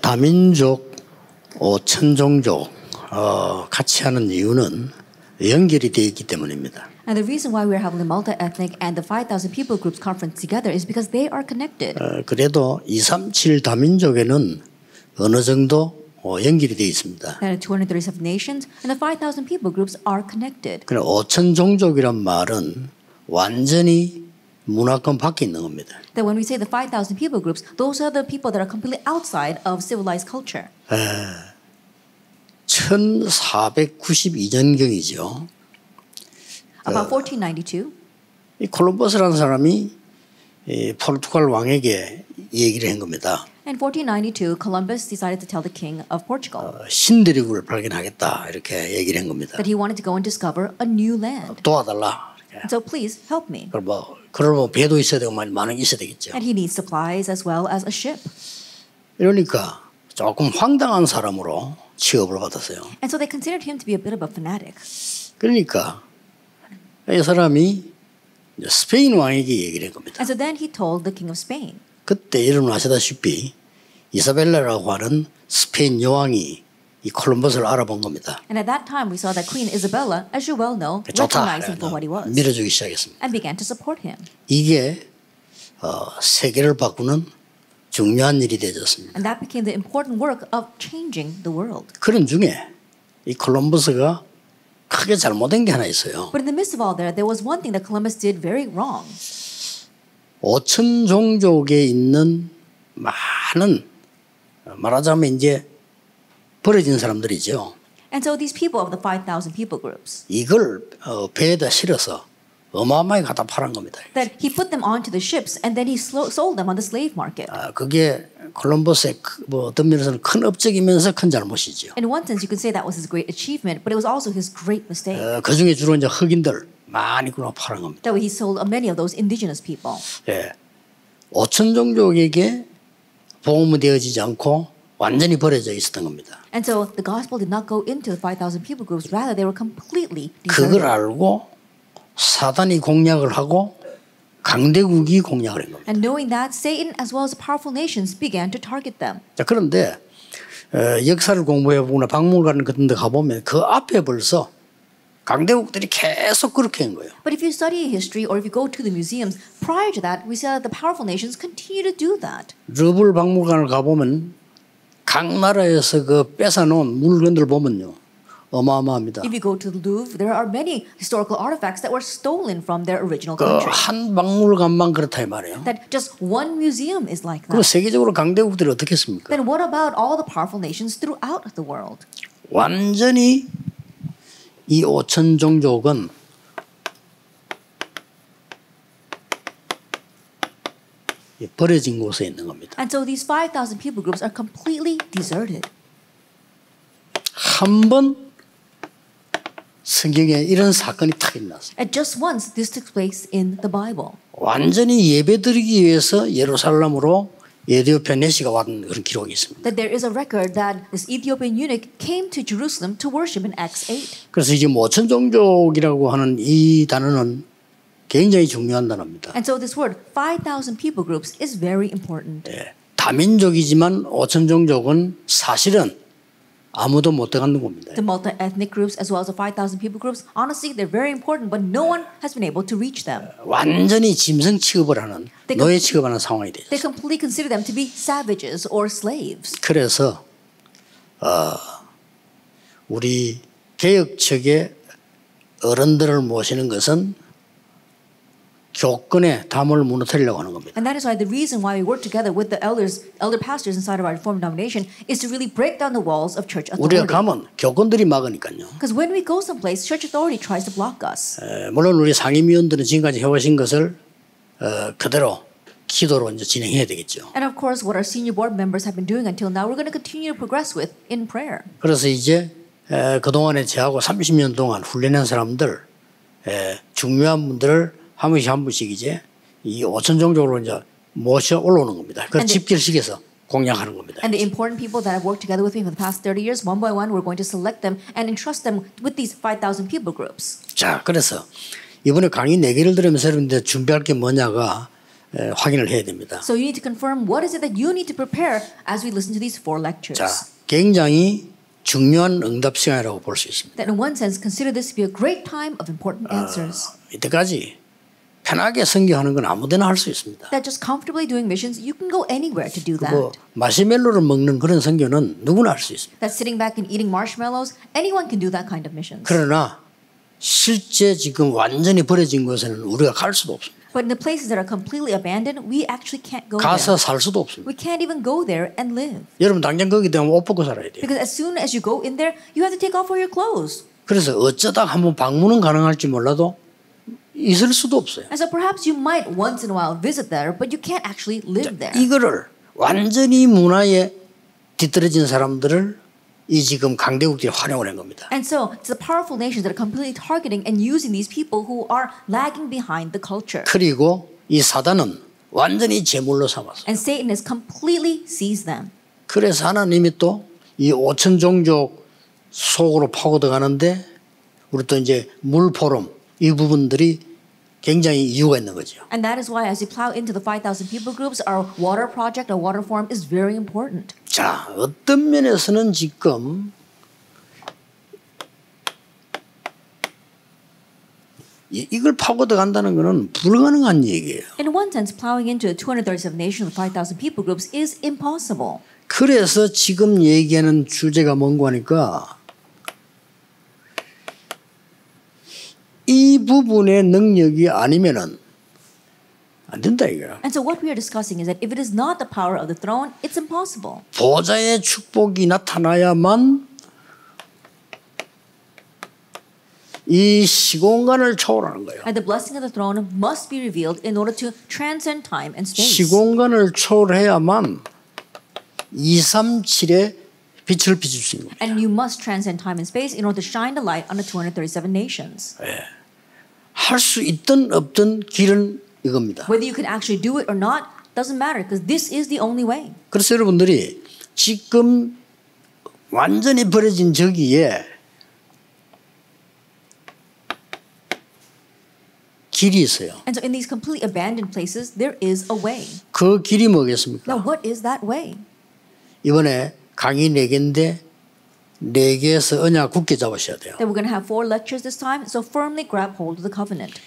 다민족, 천종족 같이 하는 이유는 연결이 되어 있기 때문입니다. And the reason why we're having the multi-ethnic and the 5,000 people groups conference together is because they are connected. 그래도 237 다민족에는 어느 정도 연결이 되어 있습니다. There are 237 nations, and the 5,000 people groups are connected. 그래 5천 종족이란 말은 완전히 문화권 밖에 있는 겁니다. That when we say the 5,000 people groups, those are the people that are completely outside of civilized culture. 1492년경이죠. About 1492, 이 콜럼버스라는 사람이 포르투갈 왕에게 얘기를 한 겁니다. in 1492, Columbus decided to tell the king of Portugal 신대륙을 발견하겠다 이렇게 얘기를 한 겁니다. that he wanted to go and discover a new land. 도와달라. So please help me. 그러면 배도 있어야 되고 많은 게 있어야 되겠죠. And he needs supplies as well as a ship. 이러니까 조금 황당한 사람으로 취급을 받았어요. And so they considered him to be a bit of a fanatic. 그러니까 이 사람이 스페인 왕에게 얘기를 한 겁니다. And so then he told the king of Spain. 그때 여러분 아시다시피 이사벨라라고 하는 스페인 여왕이 이 콜럼버스를 알아본 겁니다. And at that time we saw that Queen Isabella, as you well know, 좋다. recognized him for what he was 밀어주기 시작했습니다. and began to support him. 이게 세계를 바꾸는 중요한 일이 되어졌습니다. And that became the important work of changing the world. 그런 중에 이 콜럼버스가 크게 잘못된 게 하나 있어요. But in the midst of all there was one thing that Columbus did very wrong. 5천 종족에 있는 많은 말하자면 이제 버려진 사람들이죠. And so these people of the 5,000 people groups, 이걸 배에다 실어서 어마어마하게 갖다 팔은 겁니다. that he put them onto the ships and then he sold them on the slave market. 그게 콜럼버스의 어떤 면에서는 큰 업적이면서 큰 잘못이죠. In one sense, you could say that was his great achievement, but it was also his great mistake. 그 중에 주로 이제 흑인들 많이 그냥 팔은 겁니다. That way he sold many of those indigenous people. 5천 종족에게 복음이 되어지지 않고 완전히 버려져 있었던 겁니다. And so the gospel did not go into the 5,000 people groups. Rather, they were completely 그걸 deserted. 알고 사단이 공략을 하고 강대국이 공략을 한 겁니다. And knowing that, Satan as well as the powerful nations began to target them. 자, 그런데 역사를 공부해 보거나 박물관 같은 데 가보면 그 앞에 벌써 강대국들이 계속 그렇게 한 거예요. But if you study history or if you go to the museums, prior to that, we see that the powerful nations continue to do that. 르블 박물관을 가보면 각 나라에서 그 뺏어놓은 물건들 보면요. 어마어마합니다. If you go to the Louvre, there are many historical artifacts that were stolen from their original 그 country. 한 박물관만 그렇다 이 말이에요. That just one museum is like 그럼 that. 세계적으로 강대국들이 어떻게 했습니까? Then what about all the powerful nations throughout the world? 완전히 이 5천 종족은 버려진 곳에 있는 겁니다. And so these 5,000 people groups are completely deserted. 한 번 성경에 이런 사건이 탁 일어났어요. And just once this took place in the Bible. 완전히 예배드리기 위해서 예루살렘으로 에티오피아 내시가 왔던 그런 기록이 있습니다. That there is a record that this Ethiopian eunuch came to Jerusalem to worship in Acts 8. 그래서 이제 5천 종족이라고 하는 이 단어는 굉장히 중요한 단어입니다. And so this word 5,000 people groups is very important. 다민족이지만 5천 종족은 사실은 아무도 못 들어가는 겁니다. The multi-ethnic groups as well as the 5,000 people groups, honestly, they're very important, but no one has been able to reach them. 완전히 짐승 취급을 하는 노예 취급하는 상황이 되죠. They completely consider them to be savages or slaves. 그래서 우리 개혁 측의 어른들을 모시는 것은 교권의 담을 무너뜨리려고 하는 겁니다. And that is why the reason why we work together with the elder pastors inside of our Reformed denomination is to really break down the walls of church 우리가 authority. 가면 교권들이 막으니까요. Because when we go someplace, church authority tries to block us. 물론 우리 상임위원들은 지금까지 해오신 것을 그대로 기도로 이제 진행해야 되겠죠. And of course, what our senior board members have been doing until now, we're going to continue to progress with in prayer. 그래서 이제 그동안에 저하고 30년 동안 훈련한 사람들 중요한 분들을 한 분씩 이제 이 5천 종족으로 이제 모셔 올라오는 겁니다. 그 집결식에서 공략하는 겁니다. And the important people that have worked together with me for the past 30 years, one by one, we're going to select them and entrust them with these 5,000 people groups. 자, 그래서 이번에 강의 4개를 들으면서 여러분들 준비할 게 뭐냐가 확인을 해야 됩니다. So you need to confirm what is it that you need to prepare as we listen to these 4 lectures. 자, 굉장히 중요한 응답 시간이라고 볼 수 있습니다. That in one sense, consider this to be a great time of important answers. 이때까지 편하게 선교하는 건 아무데나 할 수 있습니다. That just comfortably doing missions, you can go anywhere to do that. 마시멜로를 먹는 그런 선교는 누구나 할 수 있습니다. That sitting back and eating marshmallows, anyone can do that kind of missions. 그러나 실제 지금 완전히 버려진 곳에는 우리가 갈 수도 없습니다. But in the places that are completely abandoned, we actually can't go 가서 there. 살 수도 없습니다. We can't even go there and live. 여러분 당장 거기 되면 옷 벗고 살아야 돼요. Because as soon as you go in there, you have to take off all your clothes. 그래서 어쩌다 한번 방문은 가능할지 몰라도 있을 수도 없어요. And so perhaps you might once in a while visit there, but you can't actually live there. 이거를 완전히 문화에 뒤떨어진 사람들을 이 지금 강대국들이 활용을 한 겁니다. And so it's the powerful nations that are completely targeting and using these people who are lagging behind the culture. 그리고 이 사단은 완전히 제물로 삼았어요. And Satan has completely seized them. 그래서 하나님이 또 이 5천 종족 속으로 파고 들어가는데 우리 또 이제 물포럼 이 부분들이 굉장히 이유가 있는 거죠. And that is why as you plow into the 5,000 people groups, our water project, our water forum is very important. 자, 어떤 면에서는 지금 이걸 파고 들어간다는 것은 불가능한 얘기예요. In one sense, plowing into 237 nations with 5,000 people groups is impossible. 그래서 지금 얘기하는 주제가 뭔가 하니까 이 부분의 능력이 아니면은 안 된다 이거야. And so what we are discussing is that if it is not the power of the throne, it's impossible. 보좌의 축복이 나타나야만 이 시공간을 초월하는 거예요. And the blessing of the throne must be revealed in order to transcend time and space. 시공간을 초월해야만 237의 빛을 비출 수 있는 겁니다. And you must transcend time and space in order to shine the light on the 237 nations. 할 수 있든 없든 길은 이겁니다. Whether you can actually do it or not doesn't matter because this is the only way. 그래서 여러분들이 지금 완전히 버려진 저기에 길이 있어요. And so in these completely abandoned places, there is a way. 그 길이 뭐겠습니까? Now, what is that way? 이번에 강의 4개인데 4개에서 언약 굳게 잡으셔야 돼요. That we're going to have 4 lectures this time, so firmly grab hold of the covenant.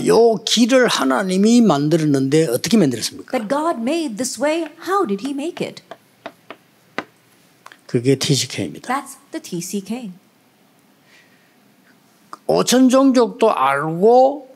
요 길을 하나님이 만들었는데 어떻게 만들었습니까? That God made this way, how did He make it? 그게 TCK입니다. That's the TCK. 5천 종족도 알고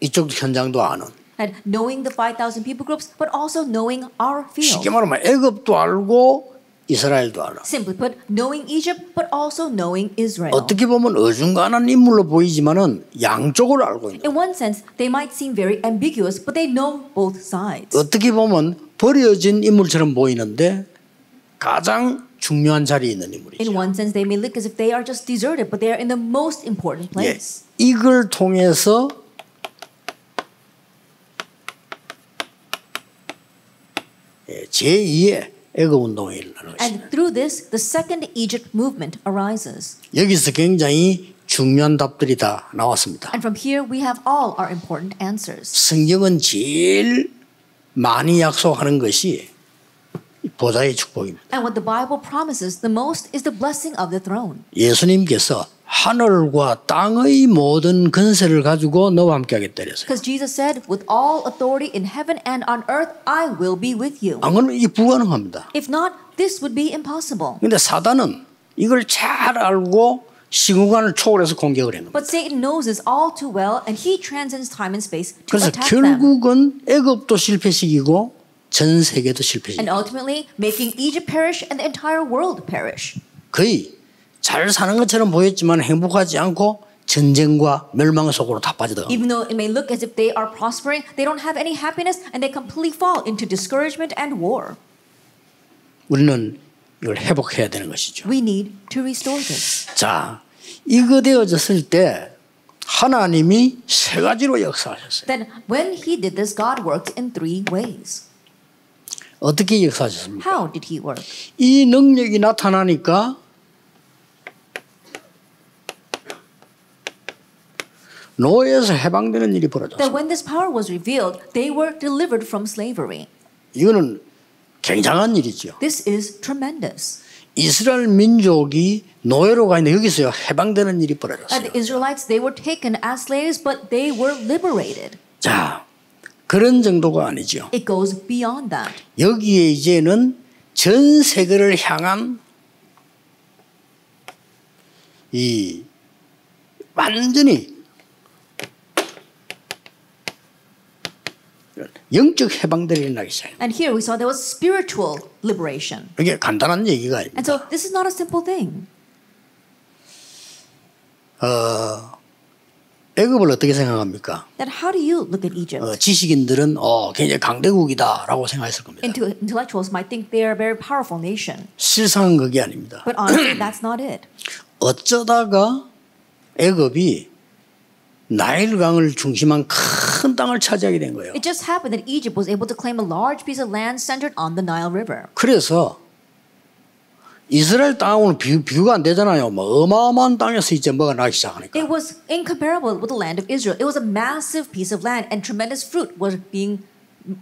이쪽 현장도 아는. And knowing the 5,000 people groups, but also knowing our field. 쉽게 말하면 애굽도 알고 이스라엘도 알아. Simply put, knowing Egypt, but also knowing Israel. 어떻게 보면 어중간한 인물로 보이지만은 양쪽을 알고 있는. In one sense, they might seem very ambiguous, but they know both sides. 어떻게 보면 버려진 인물처럼 보이는데 가장 중요한 자리에 있는 인물이죠. In one sense, they may look as if they are just deserted, but they are in the most important place. 이걸 통해서 제2의 애굽 운동이 일어나는 것입니다. And through this, the second Egypt movement arises. 여기서 굉장히 중요한 답들이 다 나왔습니다. And from here, we have all our important answers. 성경은 제일 많이 약속하는 것이 보좌의 축복입니다. And what the Bible promises the most is the blessing of the throne. 예수님께서 하늘과 땅의 모든 권세를 가지고 너와 함께 하겠다 그랬어요. Because Jesus said, with all authority in heaven and on earth, I will be with you. 안 그러면 이게 불가능합니다. If not, this would be impossible. 그런데 사단은 이걸 잘 알고 시공간을 초월해서 공격을 했는 거예요. But Satan knows this all too well, and he transcends time and space to 그래서 attack them. 결국은 애굽도 실패시키고 전 세계도 실패시키고 And ultimately, making Egypt perish and the entire world perish. 거의 잘 사는 것처럼 보였지만 행복하지 않고 전쟁과 멸망 속으로 다 빠져들어갑니다. Even though it may look as if they are prospering, they don't have any happiness, and they completely fall into discouragement and war. 우리는 이걸 회복해야 되는 것이죠. We need to restore this. 자, 이거 되어졌을 때 하나님이 3가지로 역사하셨어요. Then, when he did this, God worked in 3 ways. 어떻게 역사하셨습니까? How did he work? 이 능력이 나타나니까 노예에서 해방되는 일이 벌어졌어요. That when this power was revealed, they were delivered from slavery. 이거는 굉장한 일이죠. This is tremendous. 이스라엘 민족이 노예로 가 있는데 여기서 해방되는 일이 And 벌어졌어요. the Israelites, they were taken as slaves, but they were liberated. 자, 그런 정도가 아니죠. It goes beyond that. 여기에 이제는 전 세계를 향한 이 완전히 영적 해방들이 일어나기 시작해요. And here we saw there was spiritual liberation. 이게 간단한 얘기가 And 아닙니다. so this is not a simple thing. 애굽을 어떻게 생각합니까? That how do you look at Egypt? 지식인들은 굉장히 강대국이다라고 생각했을 겁니다. Intellectuals might think they are a very powerful nation. 실상은 그게 아닙니다. But honestly, that's not it. 어쩌다가 애굽이 나일강을 중심한 큰 땅을 차지하게 된 거예요. It just happened that Egypt was able to claim a large piece of land centered on the Nile River. 그래서 이스라엘 땅하고는 비교가 안 되잖아요. 뭐 어마어마한 땅에서 이제 뭐가 나기 시작하니까. It was incomparable with the land of Israel. It was a massive piece of land, and tremendous fruit was being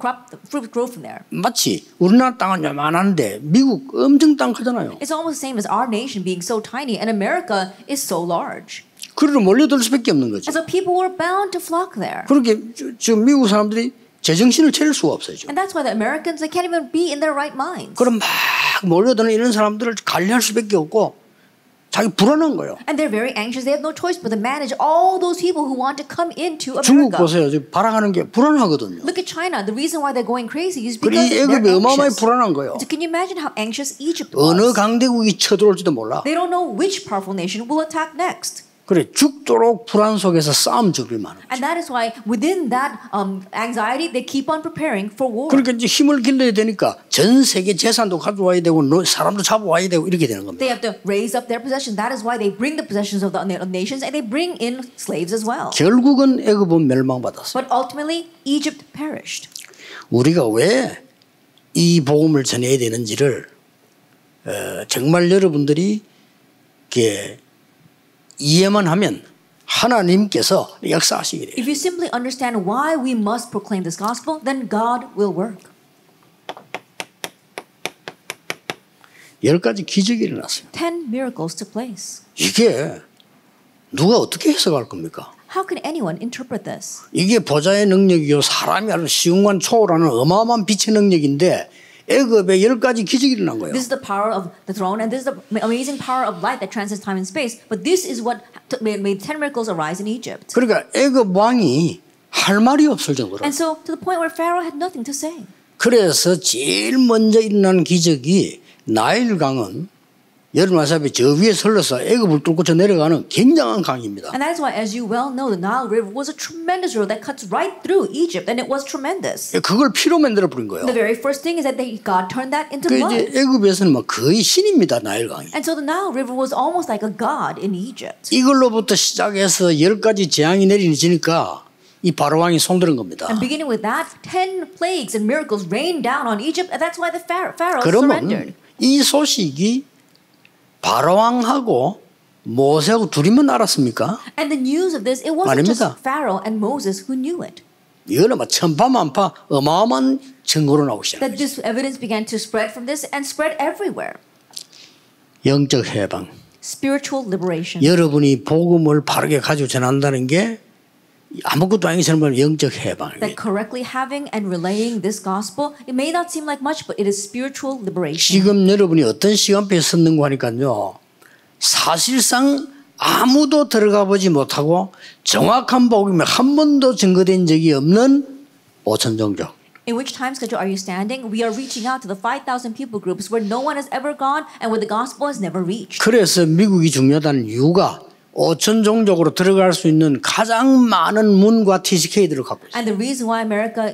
cropped. Fruit grew from there. 마치 우리나라 땅은 요만한데 미국 엄청 땅 크잖아요. It's almost the same as our nation being so tiny, and America is so large. 그리로 몰려들 수밖에 없는 거죠. And so people were bound to flock there. 그렇게 지금 미국 사람들이 제정신을 차릴 수가 없어요. 지금. And that's why the Americans, they can't even be in their right minds. 그럼 막 몰려드는 이런 사람들을 관리할 수밖에 없고 자기 불안한 거예요. And they're very anxious. They have no choice but to manage all those people who want to come into 중국 America. 보세요. 지금 발악하는 게 불안하거든요. Look at China. The reason why they're going crazy is 그리고 because 이 they're 애굽이 어마어마하게 anxious. 불안한 거예요. So can you imagine how anxious Egypt 어느 was? 강대국이 쳐들어올지도 몰라. They don't know which powerful nation will attack next. 그래 죽도록 불안 속에서 싸움 준비를 많은 거죠. And that is why within that anxiety, they keep on preparing for war. 그러니까 이제 힘을 길러야 되니까 전 세계 재산도 가져와야 되고 사람도 잡아와야 되고 이렇게 되는 겁니다. They have to raise up their possessions. That is why they bring the possessions of the nations and they bring in slaves as well. 결국은 애굽은 멸망받았어요. But ultimately, Egypt perished. 우리가 왜 이 복음을 전해야 되는지를 정말 여러분들이 이렇게 이해만 하면 하나님께서 역사하시게 돼요. If you simply understand why we must proclaim this gospel, then God will work. 10가지 기적이 일어났어요. 10 miracles took place. 이게 누가 어떻게 해석할 겁니까? How can anyone interpret this? 이게 보좌의 능력이요 사람이 아주 시공간 초월하는 어마어마한 빛의 능력인데 애굽에 10가지 기적이 일어난 거예요. This is the power of the throne, and this is the amazing power of light that transcends time and space. But this is what made 10 miracles arise in Egypt. 그러니까 애굽 왕이 할 말이 없을 정도로. And so to the point where Pharaoh had nothing to say. 그래서 제일 먼저 일어난 기적이 나일강은 여름와사비 저 위에 설러서 애굽을 뚫고 저 내려가는 굉장한 강입니다. And that is why, as you well know, the Nile River was a tremendous river that cuts right through Egypt, and it was tremendous. 그걸 피로 만들어 버린 거예요. The very first thing is that God turned that into 그 blood. 이제 애굽에서는 뭐 거의 신입니다 나일강이. And so the Nile River was almost like a god in Egypt. 이걸로부터 시작해서 10가지 재앙이 내리니까 이 바로 왕이 손드는 겁니다. And beginning with that, 10 plagues and miracles rained down on Egypt, and that's why the Pharaoh 그러면 surrendered. 이 소식이 바로 왕하고 모세하고 둘이만 알았습니까? And the news of this, it wasn't 아닙니다. just Pharaoh and Moses who knew it. 이거는 막 천파만파 어마어마한 증거로 나오기 시작합니다. That this evidence began to spread from this and spread everywhere. 영적 해방. Spiritual liberation. 여러분이 복음을 바르게 가지고 전한다는 게 아무것도 아닌 것처럼 영적 해방입니다. That correctly having and relaying this gospel, it may not seem like much, but it is spiritual liberation. 지금 여러분이 어떤 시간표에 섰는가 하니까요. 사실상 아무도 들어가 보지 못하고 정확한 복음이 한 번도 증거된 적이 없는 5천 종족. In which time schedule are you standing? We are reaching out to the 5,000 people groups where no one has ever gone and where the gospel has never reached. 그래서 미국이 중요하다는 이유가 5천 종족으로 들어갈 수 있는 가장 많은 문과 TCK들을 갖고 있어요. And the reason why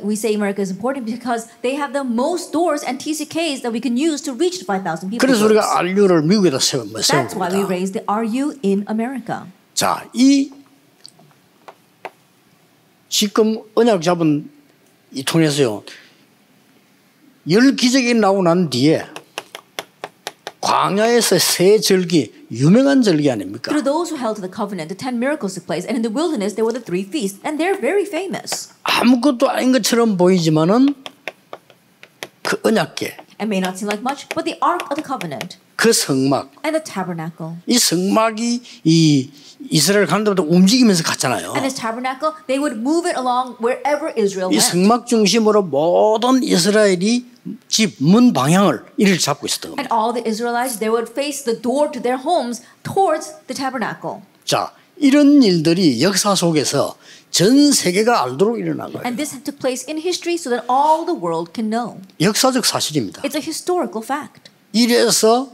we say America is important because they have the most doors and TCKs that we can use to reach the 5,000 people 그래서 groups. 우리가 RU를 미국에다 세운 That's why we 겁니다. raised the RU in America. 자, 이 지금 언약 잡은 이 통해서요. 10기적이 나오고 난 뒤에 광야에서 세 절기 유명한 절기 아닙니까? Through those who held to the covenant, the 10 miracles took place, and in the wilderness there were the 3 feasts, and they're very famous. 아무것도 아닌 것처럼 보이지만은 그 언약궤, It may not seem like much, but the Ark of the Covenant 그 성막, and the tabernacle. 이 성막이 이 이스라엘 가는 데마다 움직이면서 갔잖아요. And this tabernacle, they would move it along wherever Israel 이 went. 성막 중심으로 모든 이스라엘이 집 문 방향을 이를 잡고 있었던 겁니다. And all the Israelites, they would face the door to their homes towards the tabernacle. 자, 이런 일들이 역사 속에서 전 세계가 알도록 일어난 거예요. And this took place in history so that all the world can know. 역사적 사실입니다. It's a historical fact. 이래서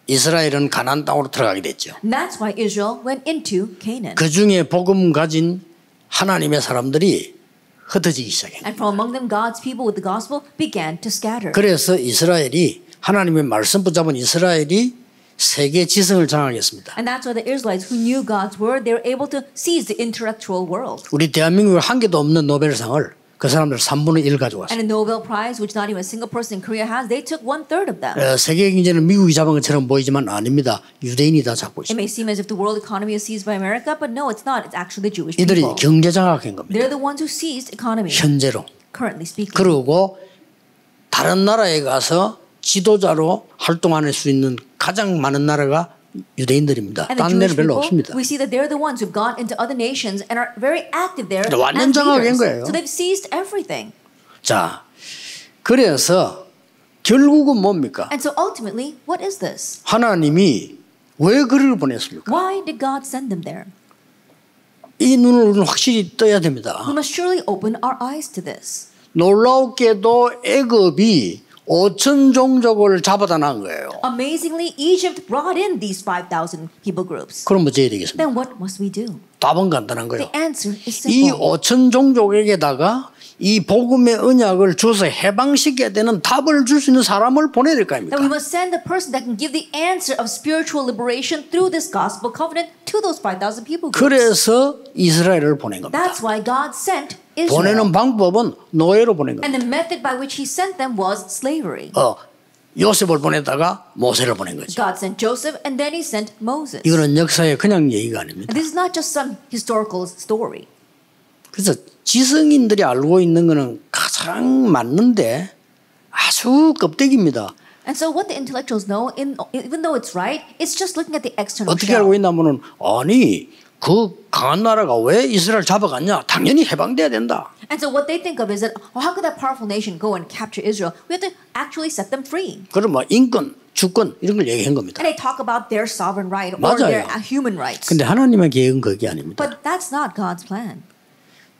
이스라엘은 가나안 땅으로 들어가게 됐죠. And that's why Israel went into Canaan. 그 중에 복음 가진 하나님의 사람들이 흩어지기 시작해요. And from among them, God's people with the gospel began to scatter. 그래서 이스라엘이 하나님의 말씀 붙잡은 이스라엘이 세계 지성을 장악했습니다. And that's why the Israelites who knew God's word, they were able to seize the intellectual world. 우리 대한민국에 한 개도 없는 노벨상을 그 사람들 3분의 1 가져왔어요. And a Nobel Prize, which not even a single person in Korea has, they took 1/3 of them. 세계 경제는 미국이 잡은 것처럼 보이지만 아닙니다. 유대인이 다 잡고 It 있습니다. may seem as if the world economy is seized by America, but no, it's not. It's actually the Jewish 이들이 people. 경제 장악한 겁니다. They're the ones who seized economy, 현재로. currently speaking. 그리고 다른 나라에 가서 지도자로 활동할 수 있는 가장 많은 나라가 유대인들입니다. And the 딴 데는 Jewish 별로 people, 없습니다. we see that they're the ones who've gone into other nations and are very active there 완전 as 장악한 leaders. 거예요. So they've seized everything. 자, 그래서 결국은 뭡니까? And so ultimately, what is this? 하나님이 왜 그를 보냈습니까? Why did God send them there? 이 눈을 우리는 확실히 떠야 됩니다. We must surely open our eyes to this. 놀랍게도 애굽이 5천 종족을 잡아다 난 거예요. Amazingly, Egypt brought in these 5,000 people groups. 그럼 어찌 해야 되겠습니까? Then what must we do? 답은 간단한 거예요. The answer is 이 simple. 5천 종족에게다가 이 복음의 언약을 줘서 해방시켜야 되는 답을 줄 수 있는 사람을 보내야 될 거 That we 아닙니까? must send the person that can give the answer of spiritual liberation through this gospel covenant to those 5,000 people groups. 그래서 이스라엘을 보낸 겁니다. That's why God sent Israel. 보내는 방법은 노예로 보낸 겁니다. And the method by which he sent them was slavery. 요셉을 보내다가 모세를 보낸 거죠. God sent Joseph and then he sent Moses. 이거는 역사의 그냥 얘기가 아닙니다. And this is not just some historical story. 그래서 지성인들이 알고 있는 거는 가장 맞는데 아주 껍데기입니다. And so what the intellectuals know, even though it's right, it's just looking at the external 어떻게 shell. 알고 있냐면은 아니 그 강한 나라가 왜 이스라엘 잡아갔냐? 당연히 해방돼야 된다. And so what they think of is that, how could that powerful nation go and capture Israel? We have to actually set them free. 그럼 뭐 인권, 주권 이런 걸 얘기한 겁니다. And they talk about their sovereign right or 맞아요. their human rights. 근데 하나님의 계획은 그게 아닙니다. But that's not God's plan.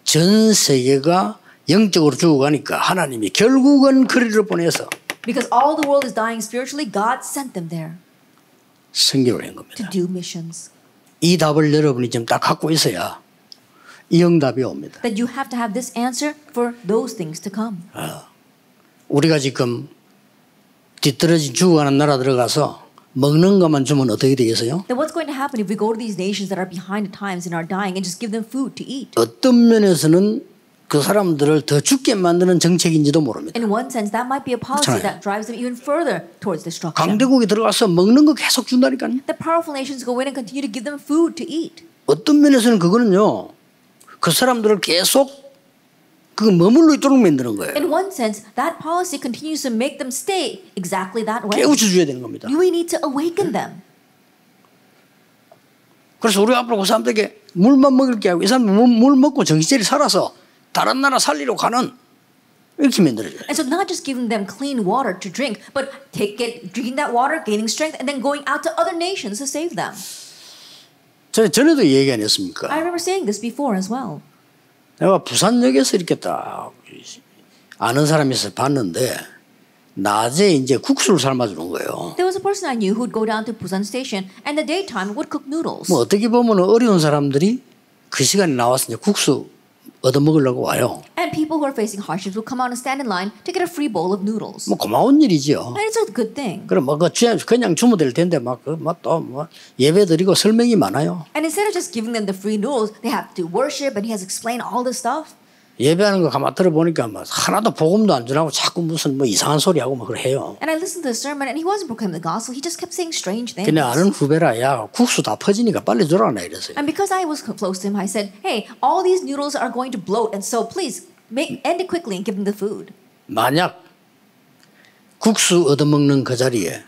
전 세계가 영적으로 죽어가니까 하나님이 결국은 그리를 보내서 Because all the world is dying spiritually, God sent them there 선교를 한 to 겁니다. do missions. 이 답을 여러분이 지금 딱 갖고 있어야 이 응답이 옵니다. That you have to have this answer for those things to come. 우리가 지금 뒤떨어진 죽어가는 나라 들어가서 먹는 것만 주면 어떻게 되겠어요? Then what's going to happen if we go to these nations that are behind the times and are dying and just give them food to eat? 어떤 면에서는 그 사람들을 더 죽게 만드는 정책인지도 모릅니다. In one sense, that might be a policy 그렇잖아요. that drives them even further towards destruction. 강대국이 들어가서 먹는 거 계속 준다니까요. The powerful nations go in and continue to give them food to eat. 어떤 면에서는 그거는요. 그 사람들을 계속 그 머물러 있도록 만드는 거예요. In one sense, that policy continues to make them stay exactly that way. 깨우쳐 줘야 되는 겁니다. We need to awaken them. 그래서 우리 앞으로 그 사람들에게 물만 먹을 게 아니고 이 사람 물 먹고 정신차리 살아서 다른 나라 살리러 가는 이렇게 만들어져요. And so not just giving them clean water to drink, but drinking that water, gaining strength, and then going out to other nations to save them. 전에도 얘기 안 했습니까? I remember saying this before as well. 내가 부산역에서 이렇게 딱 아는 사람이 있어서 봤는데 낮에 이제 국수를 삶아주는 거예요. There was a person I knew who'd go down to Busan Station and in the daytime would cook noodles. 뭐 어떻게 보면 어려운 사람들이 그 시간에 나와서 이제 국수 얻어 먹으려고 와요. And people who are facing hardships will come out and stand in line to get a free bowl of noodles. 뭐 고마운 일이죠. And it's a good thing. 그럼 뭐 그냥 주면 될 텐데 또 예배 드리고 설명이 많아요. And instead of just giving them the free noodles, they have to worship and he has explained all this stuff. 예배하는 거 가만 들어보니까 막 하나도 복음도 안 전하고 자꾸 무슨 뭐 이상한 소리 하고 막 그래 해요. And I listened to the sermon, and he wasn't proclaiming the gospel. He just kept saying strange things. 근데 아는 후배라 야 국수 다 퍼지니까 빨리 줘라 나 이랬어요. And because I was close to him, I said, "Hey, all these noodles are going to bloat, and so please end it quickly and give them the food." 만약 국수 얻어먹는 그 자리에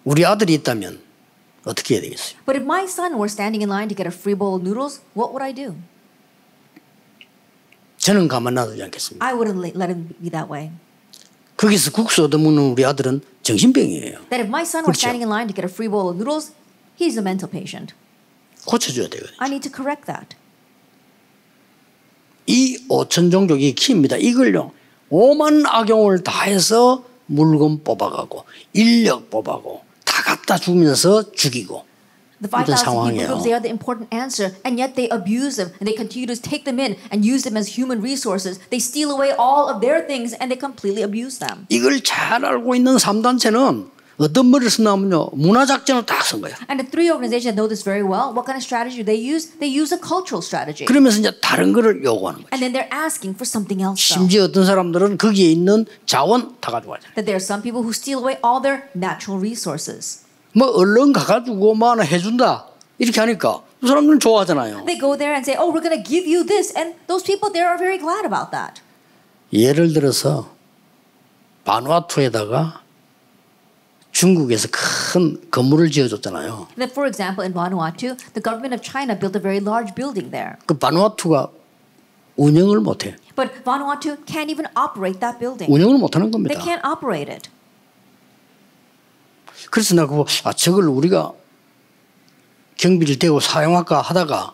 우리 아들이 있다면 어떻게 해야 되겠어요? But if my son were standing in line to get a free bowl of noodles, what would I do? 저는 가만 놔두지 않겠습니다. I wouldn't let him be that way. 거기서 국수 얻어먹는 우리 아들은 정신병이에요. That if my son were 그렇죠. standing in line to get a free bowl of noodles, he's a mental patient. 고쳐줘야 되거든요. I need to correct that. 이 5천 종족이 키입니다. 이걸요. 오만 악용을 다해서 물건 뽑아가고 인력 뽑아가고 다 갖다 주면서 죽이고 The 이런 5,000 people 상황이에요. groups, they are the important answer, and yet they abuse them, and they continue to take them in and use them as human resources. They steal away all of their things, and they completely abuse them. 이걸 잘 알고 있는 3단체는 어떤 머리를 쓰냐면요. 문화작전을 딱 쓴 거예요. And the three organizations that know this very well, what kind of strategy do they use? They use a cultural strategy. 그러면서 이제 다른 거를 요구하는 거예요. And then they're asking for something else. Though. 심지어 어떤 사람들은 거기에 있는 자원 다 가져가잖아요. That there are some people who steal away all their natural resources. 뭐 얼른 가가지고 뭐 하나 해준다 이렇게 하니까 그 사람들은 좋아하잖아요. They go there and say, "Oh, we're going to give you this," and those people there are very glad about that. 예를 들어서 바누아투에다가 중국에서 큰 건물을 지어줬잖아요. That, for example, in Vanuatu, the government of China built a very large building there. 그 바누아투가 운영을 못해. But Vanuatu can't even operate that building. 운영을 못하는 They 겁니다. can't operate it. 그래서 나 그거 저걸 우리가 경비를 대고 사용할까 하다가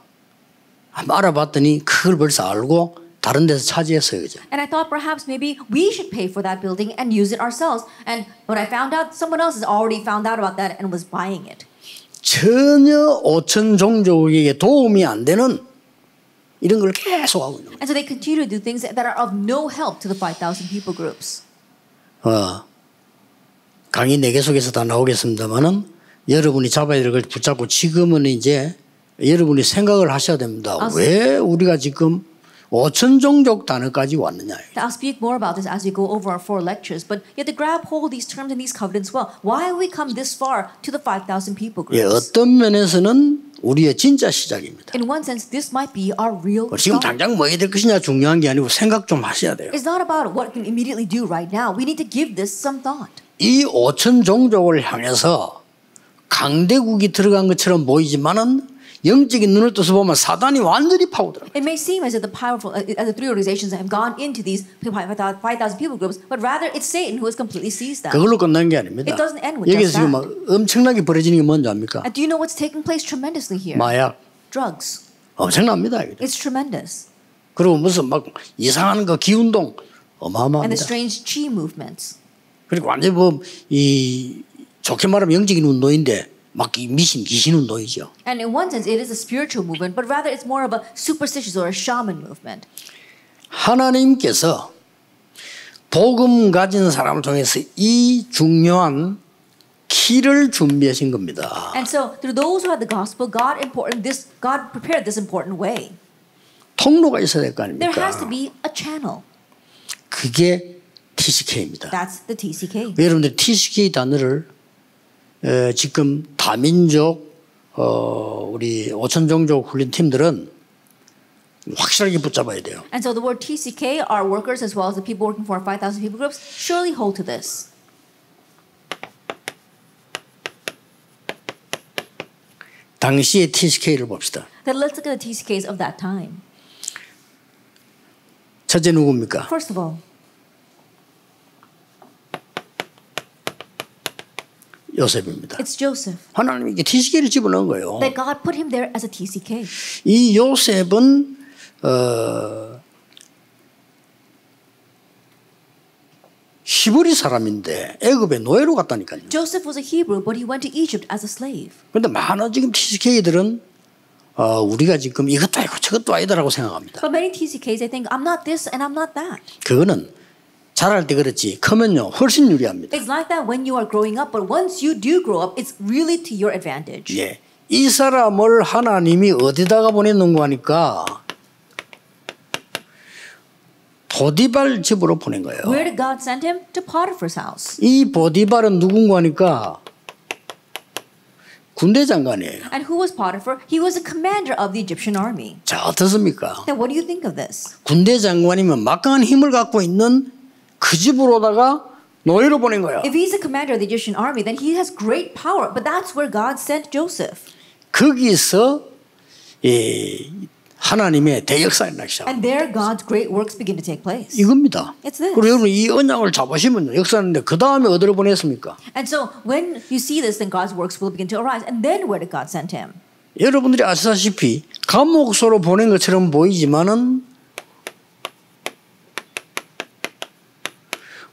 한번 알아봤더니 그걸 벌써 알고 다른 데서 차지했어요, 그죠? And I thought perhaps maybe we should pay for that building and use it ourselves. And when I found out, someone else has already found out about that and was buying it. 전혀 5천 종족에게 도움이 안 되는 이런 걸 계속 하고 있는 거예요. And so they continue to do things that are of no help to the 5,000 people groups. 강의 4개 속에서 다 나오겠습니다만은 여러분이 잡아야 될 걸 붙잡고 지금은 이제 여러분이 생각을 하셔야 됩니다. 왜 우리가 지금 5천 종족 단어까지 왔느냐. I'll speak more about this as we go over our 4 lectures, but you have to grab hold of these terms and these covenants well. Why have we come this far to the 5,000 people 예, groups? 어떤 면에서는 우리의 진짜 시작입니다. In one sense, this might be our real 지금 start. 당장 뭐 해야 될 것이냐 중요한 게 아니고 생각 좀 하셔야 돼요. It's not about what we can immediately do right now. We need to give this some thought. 이 5천 종족을 향해서 강대국이 들어간 것처럼 보이지만은 영적인 눈을 떠서 보면 사단이 완전히 파고들어요. It may seem as if the powerful, as the three organizations have gone into these 5,000 people groups, but rather it's Satan who has completely seized them. 그걸로 끝난 게 아닙니다. It doesn't end with 여기서 just 지금 that. 막 엄청나게 벌어지는 게 뭔지 압니까? And do you know what's taking place tremendously here? 마약 Drugs. 엄청납니다. 이게. It's tremendous. 그리고 무슨 막 이상한 거 기운동 And the 어마어마합니다. strange chi movements. 그리고 완전 뭐이 좋게 말하면 영적인 운동인데 막 미신 귀신 운동이죠. And in one sense, it is a spiritual movement, but rather it's more of a superstitious or a shaman movement. 하나님께서 복음 가진 사람을 통해서 이 중요한 키를 준비하신 겁니다. And so, through those who have the gospel, God prepared this important way. 통로가 있어야 될 거 There has to 아닙니까? be a channel. 그게 TCK입니다. That's the TCK. 여러분들 TCK 단어를 지금 다민족 우리 5천 종족 훈련 팀들은 확실하게 붙잡아야 돼요. And so the word TCK, our workers as well as the people working for our 5,000 people groups, surely hold to this. 당시의 TCK를 봅시다. Then let's look at the TCKs of that time. 첫째 누굽니까? First of all, 요셉입니다. it's Joseph. 하나님이 이게 TCK를 집어넣은 거예요. That God put him there as a TCK. 이 요셉은 히브리 사람인데 애굽에 노예로 갔다니까요. Joseph was a Hebrew, but he went to Egypt as a slave. 그런데 많은 지금 TCK들은 우리가 지금 이것도 아니고 저것도 아니다라고 생각합니다. But many TCKs, they think, I'm not this and I'm not that. 그거는 자랄 때 그렇지 크면요 훨씬 유리합니다. It's like that when you are growing up, but once you do grow up, it's really to your advantage. 예, 이 사람을 하나님이 어디다가 보냈는가 하니까 보디발 집으로 보낸 거예요. Where did God send him? To Potiphar's house. 이 보디발은 누군가 하니까 군대 장관이에요. And who was Potiphar? He was the commander of the Egyptian army. 자, 어떻습니까? Now, what do you think of this? 군대 장관이면 막강한 힘을 갖고 있는 그 집으로다가 노예로 보낸 거야. If he's the commander of the Egyptian army, then he has great power. But that's where God sent Joseph. 거기서 하나님의 대역사가 나기 시작합니다. And there God's great works begin to take place. 이겁니다. It's this. 그리고 여러분 이 언약을 잡으시면 역사하는데 그 다음에 어디로 보냈습니까? And so when you see this, then God's works will begin to arise. And then where did God send him? 여러분들이 아시다시피 감옥소로 보낸 것처럼 보이지만은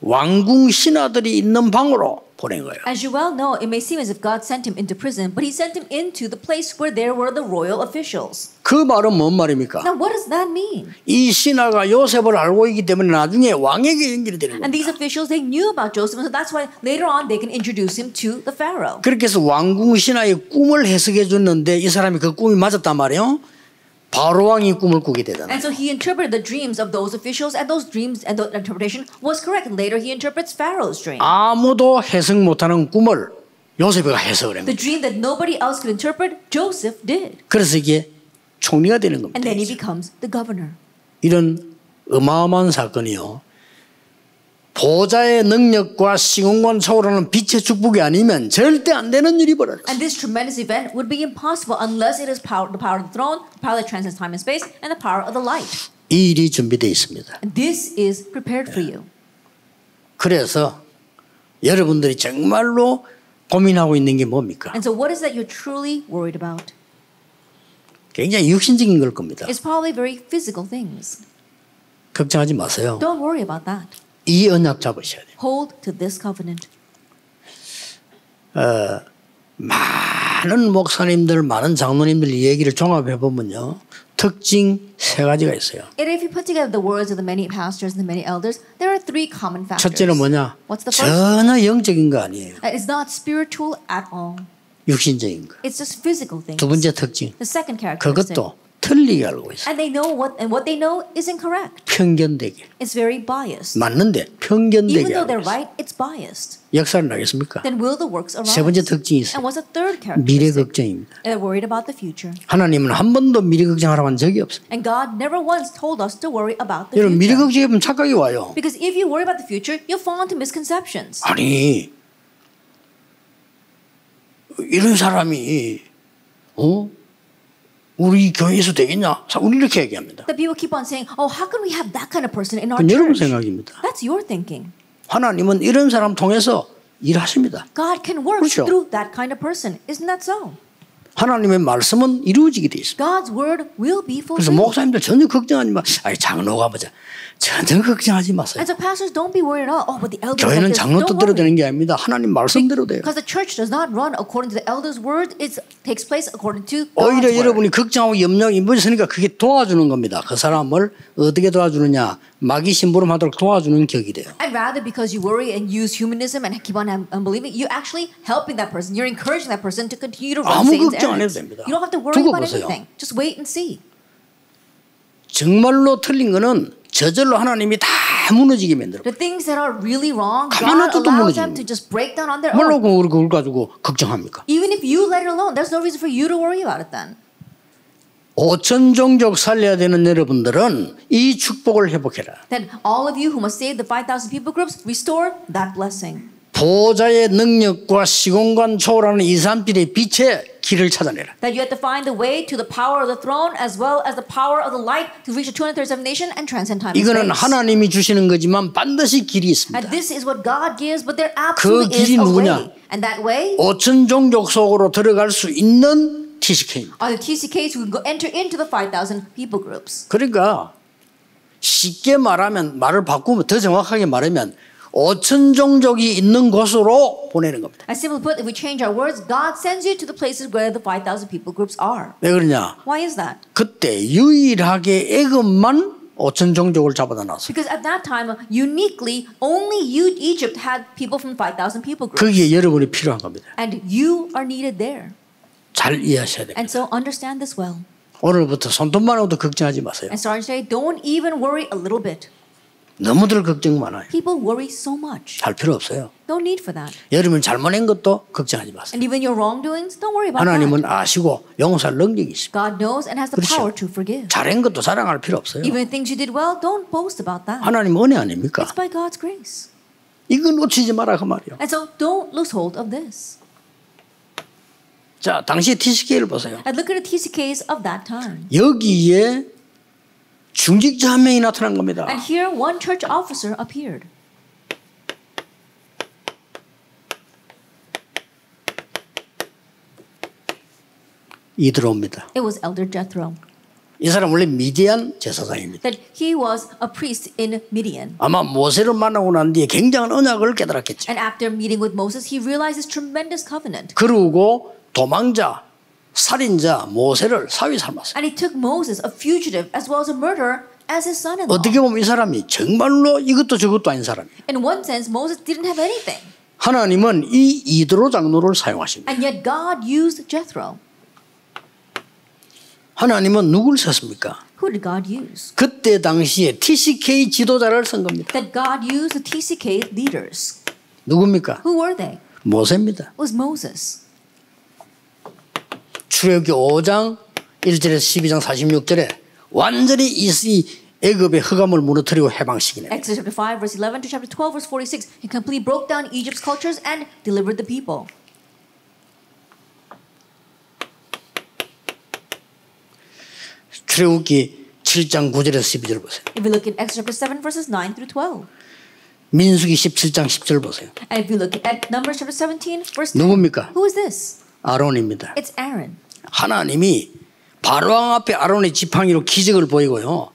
왕궁 신하들이 있는 방으로 보낸 거예요. As you well know, it may seem as if God sent him into prison, but he sent him into the place where there were the royal officials. 그 말은 뭔 말입니까? Now, what does that mean? 이 신하가 요셉을 알고 있기 때문에 나중에 왕에게 연결이 되는 And 겁니다. these officials, they knew about Joseph, and so that's why later on they can introduce him to the Pharaoh. 그렇게 해서 왕궁 신하의 꿈을 해석해 줬는데 이 사람이 그 꿈이 맞았단 말이에요. 바로 왕이 꿈을 꾸게 되잖아요. And so he interpreted the dreams of those officials, and those dreams and the interpretation was correct. And later he interprets Pharaoh's dream. 아무도 해석 못하는 꿈을 요셉이가 해석을 The 합니다. dream that nobody else could interpret, Joseph did. 그래서 이게 총리가 되는 겁니다. And then he becomes the governor. 이런 어마어마한 사건이요. 보좌의 능력과 시공간 초월하는 빛의 축복이 아니면 절대 안 되는 일이 벌어졌어요. And this tremendous event would be impossible unless it is the power of the throne, the power that transcends time and space, and the power of the light. 이 일이 준비되어 있습니다. And this is prepared for you. 그래서 여러분들이 정말로 고민하고 있는 게 뭡니까? And so what is that you're truly worried about? 굉장히 육신적인 걸 겁니다. It's probably very physical things. 걱정하지 마세요. Don't worry about that. 이 언약 잡으셔야 돼요. Hold to this covenant. 많은 목사님들, 많은 장로님들 얘기를 종합해 보면요, 특징 세 가지가 있어요. And if you put together the words of the many pastors and the many elders, there are three common factors. 첫째는 뭐냐? What's the first? 전혀 영적인 거 아니에요. It's not spiritual at all. 육신적인 거. It's just physical things. 두 번째 특징. The second characteristic. 그것도 틀리게 알고 있어요. And they know what they know is incorrect. 편견되게. It's very biased. 맞는데 Even 편견되게 though 알고 they're 있어요. right, it's biased. 역사를 나겠습니까? Then will the works arise? 세 번째 특징이 있어요. And what's the third 미래 characteristic? 걱정입니다. They're worried about the future. 하나님은 한 번도 미래 걱정하라고 한 적이 없어요. And God never once told us to worry about the 여러분 미래 future. 걱정하면 착각이 와요. Because if you worry about the future, you'll fall into misconceptions. 아니 이런 사람이 우리 교회에서 되겠냐? 우리 이렇게 얘기합니다. The people keep on saying, "Oh, how can we have that kind of person in our 그건 여러분 church?" 생각입니다. That's your thinking. 하나님은 이런 사람 통해서 일하십니다. God can work 그렇죠. through that kind of person. Isn't that so? 하나님의 말씀은 이루어지게 돼 있습니다. God's word will be 그래서 fulfilled. 목사님들 전혀 걱정하지 마. 아니 장로가 보자. 전혀 걱정하지 마세요. And so pastors, don't be worried at all. Oh, but the elders 교회는 like this. 장로 Don't 뜻대로 worry. 되는 게 아닙니다. 하나님 말씀대로 돼요. Because the church does not run according to the elders' word. It takes place according to God's 오히려 word. 여러분이 걱정하고 염려가 있으니까 그게 도와주는 겁니다. 그 사람을 어떻게 도와주느냐. 마귀 심부름하도록 도와주는 격이 돼요. And rather because you worry and use humanism and keep on unbelieving, you're actually helping that person. You're encouraging that person to continue to run 아무 Satan's 걱정 안 해도 errands. 됩니다. You don't have to worry 두고 about 보세요. anything. Just wait and see. 정말로 틀린 거는 저절로 하나님이 다 무너지게 만들어. The things that are really wrong, 가만 God 놔둬도 allows them 무너집니다. to just break down on their 뭘로 own. 그걸 가지고 걱정합니까? Even if you let it alone, there's no reason for you to worry about it then. 5천 종족 살려야 되는 여러분들은 이 축복을 회복해라. Then all of you who must save the 5,000 people groups, restore that blessing. 보좌의 능력과 시공간 초월하는 2, 3필의 빛의 길을 찾아내라. That you have to find the way to the power of the throne as well as the power of the light to reach the 237th nation and transcend time and 이거는 space. 하나님이 주시는 거지만 반드시 길이 있습니다. And this is what God gives, but there absolutely is 길이 a 누구냐? way. And that way 5천 종족 속으로 들어갈 수 있는 TCK입니다. are the TCKs who can go enter into the 5,000 people groups. 그러니까 쉽게 말하면 말을 바꾸면 더 정확하게 말하면 5천 종족이 있는 곳으로 보내는 겁니다. As simply put, if we change our words, God sends you to the places where the 5,000 people groups are. 왜 그러냐? Why is that? 그때 유일하게 애굽만 5천 종족을 잡아다 놨어요. Because at that time, uniquely, only Egypt had people from 5,000 people groups. 거기에 여러분이 필요한 겁니다. And you are needed there. 잘 이해하셔야 됩니다. And so understand this well. 오늘부터 손톱만 해도 걱정하지 마세요. And starting today, don't even worry a little bit. 너무들 걱정 많아요. People worry so much. 할 필요 없어요. No need for that. 여러분 잘못한 것도 걱정하지 마세요. And even your wrongdoings, don't worry about 하나님은 that. 아시고 용서할 능력이 있습니다. God knows and has the 그렇죠. power to forgive. 잘한 것도 자랑할 필요 없어요. Even things you did well, don't boast about that. 하나님 은혜 아닙니까? It's by God's grace. 이거 놓치지 마라 그 말이요. And so don't lose hold of this. 자, 당시 TCK를 보세요. And look at the TCKs of that time. 여기에 중직자 한 명이 나타난 겁니다. And here one church officer appeared. 이 들어옵니다. It was Elder Jethro. 이 사람 원래 미디안 제사장입니다. That he was a priest in Midian. 아마 모세를 만나고 난 뒤에 굉장한 언약을 깨달았겠죠. And after meeting with Moses, he realized his tremendous covenant. 그러고 도망자, 살인자 모세를 사위 삼았어요. And he took Moses, a fugitive as well as a murderer, as his son-in-law. 어떻게 보면 이 사람이 정말로 이것도 저것도 아닌 사람이에요. In one sense, Moses didn't have anything. 하나님은 이 이드로 장로를 사용하십니다. And yet God used Jethro. 하나님은 누굴 썼습니까? Who did God use? 그때 당시에 TCK 지도자를 쓴 겁니다. That God used the TCK leaders. 누굽니까? Who were they? 모세입니다. It was Moses. 출애굽기 5장 1절에서 12장 46절에 완전히 이 애굽의 흑암을 무너뜨리고 해방시키네. Exodus chapter 5 verse 11 to chapter 12 verse 46. He completely broke down Egypt's cultures and delivered the people. 출애굽기 7장 9절에서 12절 보세요. If you look at Exodus chapter 7 verses 9 through 12. 민수기 17장 10절 보세요. And if you look at Numbers chapter 17 verse 10. 누굽니까? Who is this? 아론입니다. It's Aaron. 하나님이 바로왕 앞에 아론의 지팡이로 기적을 보이고요.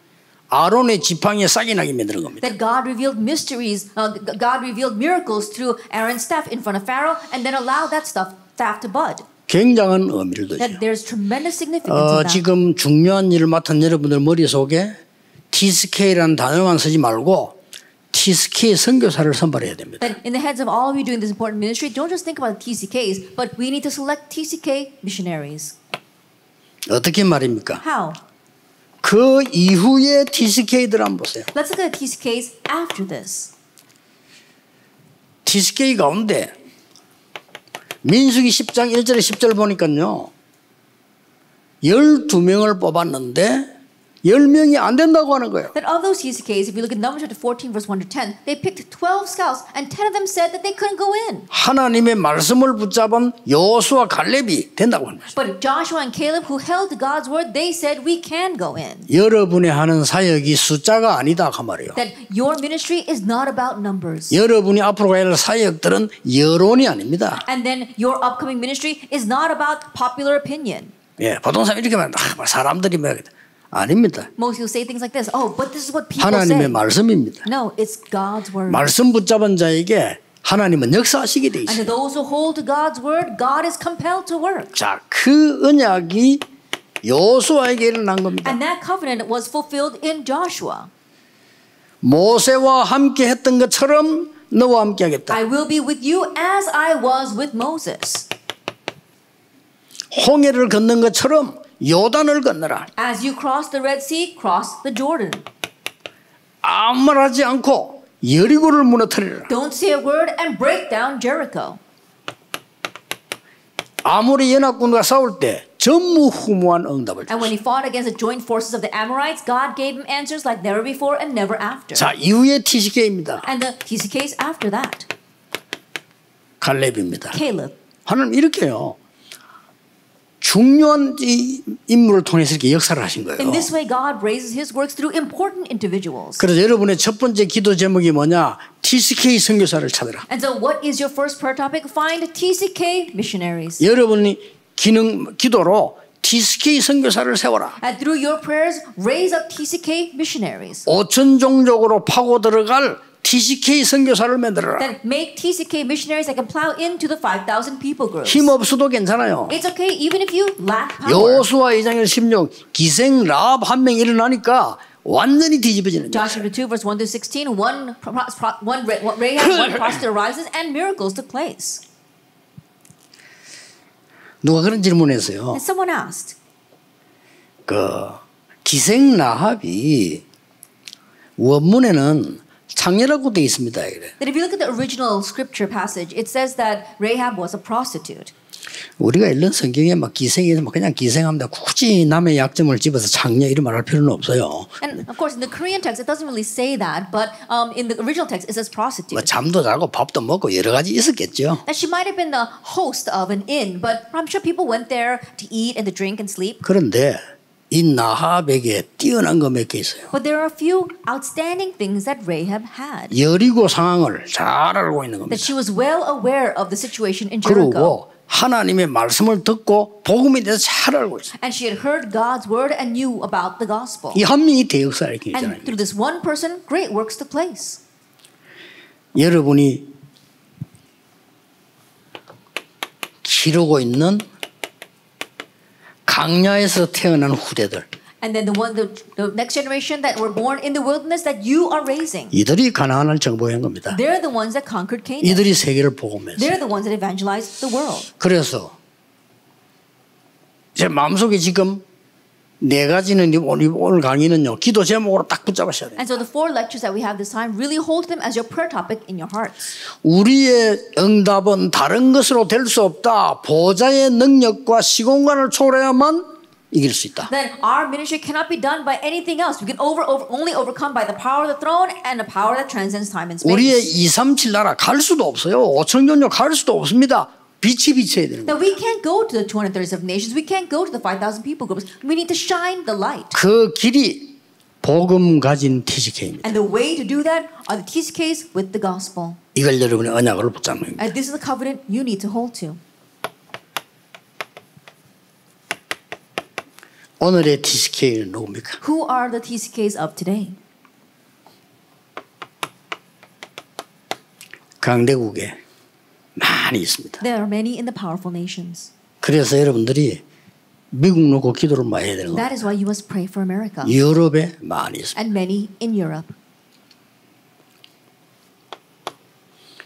아론의 지팡이에 싹이 나게 만드는 겁니다. That God revealed mysteries, God revealed miracles through Aaron's staff in front of Pharaoh and then allowed that staff to bud. 굉장한 의미를 두죠. That there's tremendous significance in that. 지금 중요한 일을 맡은 여러분들 머릿속에 TSK라는 단어만 쓰지 말고 TSK 선교사를 선발해야 됩니다. That in the heads of all of you doing this important ministry, don't just think about TCKs, but we need to select TCK missionaries. 어떻게 말입니까? How? 그 이후에 TCK들 한번 보세요. Let's look at the TCKs after this. TCK 가운데 민수기 10장 1절에 10절 보니까요. 12명을 뽑았는데 10명이 안 된다고 하는 거예요. That of those TCKs, if you look at Numbers chapter 14 verse 1 to 10, they picked 12 scouts and 10 of them said that they couldn't go in. 하나님의 말씀을 붙잡은 여호수아 갈렙이 된다고 하는 거죠. But Joshua and Caleb, who held to God's word, they said we can go in. 여러분이 하는 사역이 숫자가 아니다 그 말이에요. That your ministry is not about numbers. 여러분이 앞으로 가야 할 사역들은 여론이 아닙니다. And then your upcoming ministry is not about popular opinion. 예, 보통 사람 이렇게 말합니다. 사람들이 뭐 아닙니다. Most people say things like this. Oh, but this is what people 하나님의 say. 말씀입니다. No, it's God's word. 말씀 붙잡은 자에게 하나님은 역사하시게 돼 And to 있어요. those who hold to God's word, God is compelled to work. 자, 그 언약이 여호수아에게 일어난 겁니다. And that covenant was fulfilled in Joshua. 모세와 함께 했던 것처럼 너와 함께 하겠다. I will be with you as I was with Moses. 홍해를 걷는 것처럼 요단을 건너라. As you cross the Red Sea, cross the Jordan. 아무 말 하지 않고 여리고를 무너뜨리라. Don't say a word and break down Jericho. 아무리 연합군과 싸울 때 전무후무한 응답을 And when he 줬어요. fought against the joint forces of the Amorites, God gave him answers like never before and never after. 자, 이후에 TCK입니다. And the TCKs after that, 갈렙입니다. Caleb. 하나님 이렇게요. 중요한 인물을 통해서 이렇게 역사를 하신 거예요. In this way, God raises His works through important individuals. 그래서 여러분의 첫 번째 기도 제목이 뭐냐? TCK 선교사를 찾으라. And so, what is your first prayer topic? Find TCK missionaries. 여러분이 기도로 TCK 선교사를 세워라. And through your prayers, raise up TCK missionaries. 5천 종족으로 파고 들어갈 TCK 선교사를 만들어라. Then make TCK missionaries that can plow into the 5,000 people groups. 힘 없어도 괜찮아요. It's okay even if you lack power. 여호수아 2장 16 기생 라합 한 명 일어나니까 완전히 뒤집어지는 거예요. Joshua 2 verse 1 to 16, one Rahab, one prostitute arises and miracles took place. 누가 그런 질문했어요. And someone asked, 그 기생 라합이 원문에는 장녀라고 되어 있습니다. 이래. That if you look at the original scripture passage, it says that Rahab was a prostitute. 우리가 읽는 성경에 막 기생에서 막 그냥 기생합니다. 굳이 남의 약점을 집어서 장녀 이런 말 할 필요는 없어요. And of course, in the Korean text, it doesn't really say that, but in the original text, it says prostitute. 뭐 잠도 자고 밥도 먹고 여러 가지 있었겠죠. That she might have been the host of an inn, but I'm sure people went there to eat and to drink and sleep. 그런데 이 나합에게 뛰어난 거 몇 개 있어요. But there are a few outstanding things that Rahab had. 여리고 상황을 잘 알고 있는 겁니다. That she was well aware of the situation in Jericho. 그리고 하나님의 말씀을 듣고 복음에 대해서 잘 알고 있어요. And she had heard God's word and knew about the gospel. 이 한 명이 대역사를 And 일으키잖아요. through this one person, great works took place. 여러분이 기르고 있는 강야에서 태어난 후대들, And then the next generation that were born in the wilderness that you are raising. 이들이 가나안을 정복한 겁니다. They're the ones that conquered Canaan. 이들이 세계를 복음했어요. They're the ones that evangelized the world. 그래서 제 마음속에 지금 네 가지는 오늘 강의는요 기도 제목으로 딱 붙잡으셔야 돼요. And so the four lectures that we have this time really hold them as your prayer topic in your hearts. 우리의 응답은 다른 것으로 될 수 없다. 보좌의 능력과 시공간을 초월해야만 이길 수 있다. Then our ministry cannot be done by anything else. We can only overcome by the power of the throne and the power that transcends time and space. 우리의 237 나라 갈 수도 없어요. 5천 종족 갈 수도 없습니다. 빛이 비쳐야 되는 Now 거예요. we can't go to the 237 nations. We can't go to the 5,000 people groups. We need to shine the light. 그 길이 복음 가진 TCK입니다. And the way to do that are the TCKs with the gospel. 이걸 여러분의 언약으로 붙잡는 겁니다. And this is the covenant you need to hold to. 오늘의 TCK는 누굽니까? Who are the TCKs of today? 강대국에 많이 있습니다. There are many in the powerful nations. 그래서 여러분들이 미국 놓고 기도를 많이 해야 되는 거예요. That is why you must pray for America. 유럽에 많이 있습니다. And many in Europe.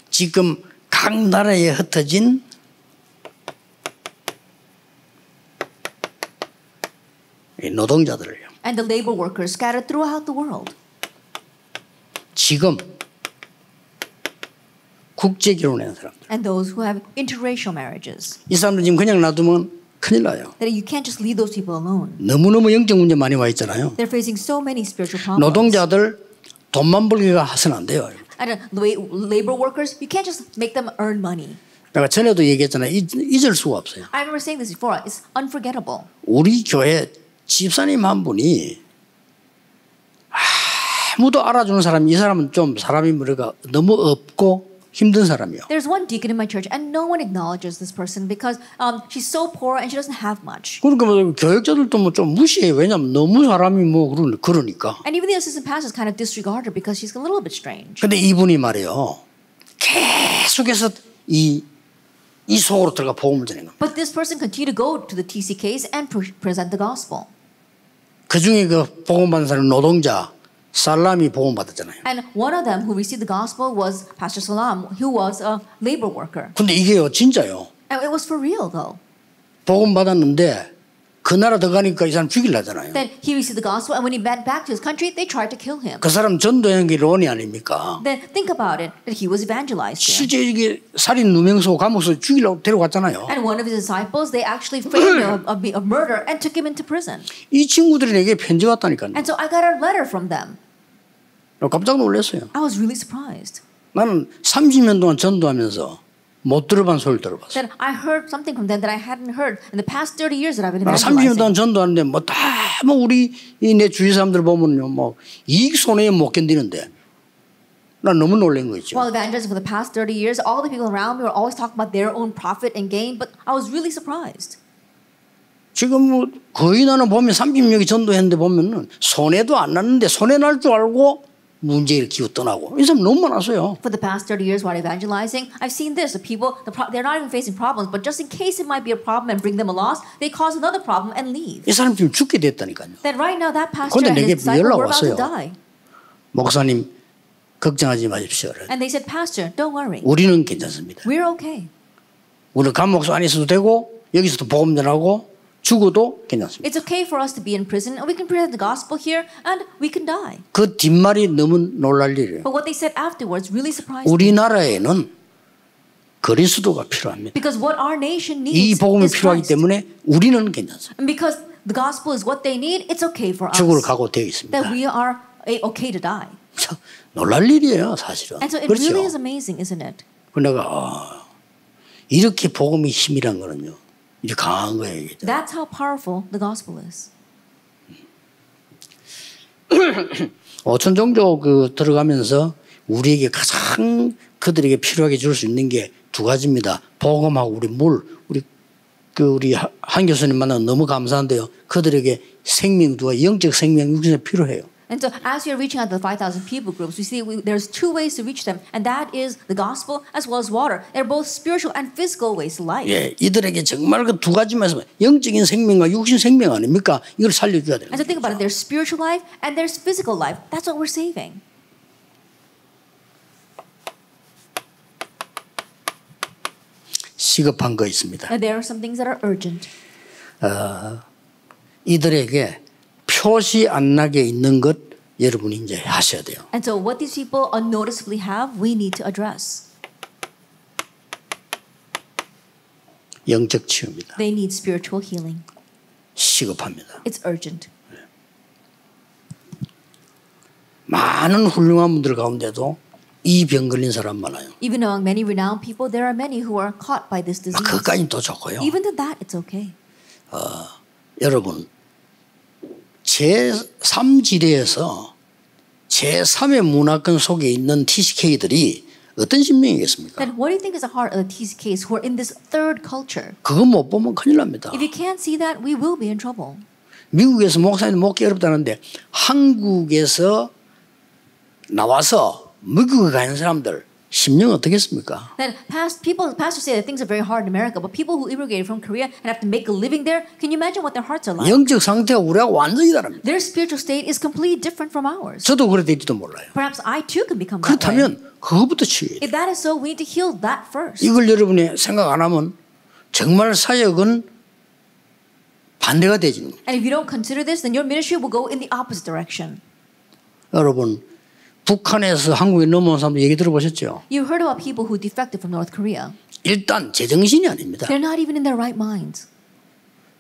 지금 각 나라에 흩어진 노동자들을요. And the labor workers scattered throughout the world. 지금 국제 결혼한 사람들. And those who have interracial marriages. 이 사람들 지금 그냥 놔두면 큰일 나요. That you can't just leave those people alone. 너무너무 영적 문제 많이 와 있잖아요. They're facing so many spiritual problems. 노동자들 돈만 벌기가 해서는 안 돼요. And labor workers, you can't just make them earn money. 내가 전에도 얘기했잖아요. 잊을 수가 없어요. I remember saying this before. It's unforgettable. 우리 교회 집사님 한 분이 아무도 알아주는 사람이 이 사람은 좀 사람이 뭐랄까 너무 없고 힘든 사람이요. There's one deacon in my church, and no one acknowledges this person because she's so poor and she doesn't have much. 그러니까 뭐 교역자들도 뭐 좀 무시해. 왜냐면 너무 사람이 뭐 그러니까. And even the assistant pastors kind of disregard her because she's a little bit strange. 근데 이분이 말이에요. 계속해서 이 속으로 들어가 복음을 전하는 거예요. But this person continued to go to the TCKs and present the gospel. 그 중에 그 복음 받는 사람 노동자 살람이 복음 받았잖아요. And one of them who received the gospel was Pastor Salam, who was a labor worker. 근데 이게요 진짜요. And it was for real though. 복음 받았는데 그 나라 들어가니까 이 사람 죽이려잖아요. Then he received the gospel, and when he went back to his country, they tried to kill him. 그 사람 전도한 게 론이 아닙니까? Then think about it, that he was evangelized there. 실제 이게 살인 누명소 감옥에서 죽이려고 데려갔잖아요. And one of his disciples, they actually framed him of murder and took him into prison. 이 친구들이 내게 편지 왔다니까요. And so I got a letter from them. 깜짝 놀랐어요. I was really surprised. 나는 30년 동안 전도하면서 못 들어본 소리를 들어봤어요. Then I heard something from them that I hadn't heard in the past 30 years that I've been 나는 30년 동안 evangelizing. 전도하는데 뭐 다 뭐 우리 내 주위 사람들 보면요 뭐 이익 손해에 못 견디는데 난 너무 놀란 거 있죠. While evangelizing for the past 30 years, all the people around me were always talking about their own profit and gain, but I was really surprised. 지금 뭐 거의 나는 보면 30명이 전도했는데 보면은 손해도 안 났는데 손해 날 줄 알고 문제 일으키고 떠나고 이 사람 너무 많았어요. For the past 30 years while evangelizing, I've seen this. The people, they're not even facing problems, but just in case it might be a problem and bring them a loss, they cause another problem and leave. 이 사람 지금 죽게 됐다니까요. Then right now that pastor 근데 and 내게 his disciple 연락 were about 왔어요. to die. 목사님 걱정하지 마십시오. And they said, Pastor, don't worry. 우리는 괜찮습니다. We're okay. 우리는 감옥소 안에 있어도 되고 여기서도 복음 전하고 죽어도 괜찮습니다. It's okay for us to be in prison and we can present the gospel here and we can die. 그 뒷말이 너무 놀랄 일이에요. But what they said afterwards really surprised me. 우리나라에는 그리스도가 필요합니다. Because what our nation 이 needs 복음이 is 필요하기 Christ. 때문에 우리는 괜찮습니다. And because the gospel is what they need, it's okay for us. 죽을 각오되어 있습니다. That we are okay to die. 참 놀랄 일이에요, 사실은. And so it 그렇죠? really is amazing, isn't it? 내가 이렇게 복음의 힘이란 거는요, 이제 강한 거예요. 이게. That's how powerful the gospel is. 오천 종족 그 들어가면서 우리에게 가장 그들에게 필요하게 줄 수 있는 게 두 가지입니다. 복음하고 우리 물, 우리 한 교수님 만나 너무 감사한데요. 그들에게 생명과 영적 생명 육신에 필요해요. And so as we are reaching out to the 5,000 people groups, we see there's two ways to reach them, and that is the gospel as well as water. They're both spiritual and physical ways to life. 예, 이들에게 정말 그 두 가지만 있으면 영적인 생명과 육신 생명 아닙니까? 이걸 살려줘야 돼요. And so think about it, there's spiritual life and there's physical life. That's what we're saving. 시급한 거 있습니다. And there are some things that are urgent. 이들에게 표시 안 나게 있는 것 여러분이 이제 하셔야 돼요. And so what these people unnoticeably have, we need to address. 영적 치유입니다. They need spiritual healing. 시급합니다. It's urgent. 많은 훌륭한 분들 가운데도 이 병 걸린 사람 많아요. Even among many renowned people, there are many who are caught by this disease. 그까지는 또 좋고요. Even to that, it's okay. 여러분 제3지대에서 제3의 문화권 속에 있는 TCK들이 어떤 신명이겠습니까? Then what do you think is the heart of the TCKs who are in this third culture? 그거 못 보면 큰일 납니다. If you can't see that, we will be in trouble. 미국에서 목사님 먹기 어렵다는데 한국에서 나와서 미국에 가는 사람들 심령 어떻겠습니까? Then pastors say that things are very hard in America, but people who immigrated from Korea and have to make a living there, can you imagine what their hearts are like? 영적 상태가 우리하고 완전히 다릅니다. Their spiritual state is completely different from ours. 저도 그래 될지도 몰라요. Perhaps I too can become that way. 그렇다면 그거부터 치유해야 돼요. If that is so, we need to heal that first. 이걸 여러분이 생각 안 하면 정말 사역은 반대가 되지는 거예요. And if you don't consider this, then your ministry will go in the opposite direction. 여러분 북한에서 한국에 넘어온 사람들 얘기 들어보셨죠? You heard about people who defected from North Korea. 일단 제정신이 아닙니다. They're not even in their right minds.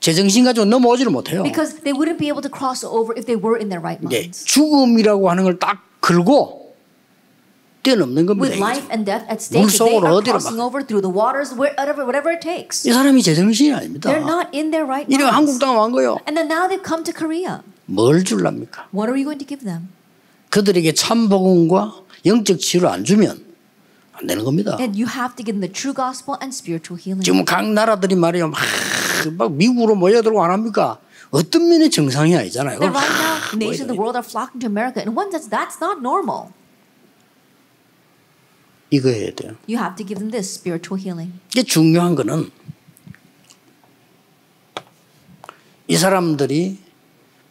제정신 가지고 넘어오지를 못해요. Because they wouldn't be able to cross over if they were in their right 네, minds. 죽음이라고 하는 걸 딱 걸고 뛰어넘는 겁니다. With life and death at stake, 물 they 속으로 are 어디로 crossing 막. over through the waters, whatever it takes. 이 사람이 제정신이 아닙니다. They're not in their right 이래 한국 minds. 땅 온 거요. And then now they've come to Korea. 뭘 줄랍니까? What are we going to give them? 그들에게 참 복음과 영적 치유를 안 주면 안 되는 겁니다. And you have to give them the true gospel and spiritual healing. 지금 각 나라들이 말이요, 막 미국으로 모여들고 안 합니까? 어떤 면이 정상이 아니잖아요. That right now, nations of the world are flocking to America. In one sense, that's not normal. 이거 해야 돼요. You have to give them this spiritual healing. 이게 중요한 거는 이 사람들이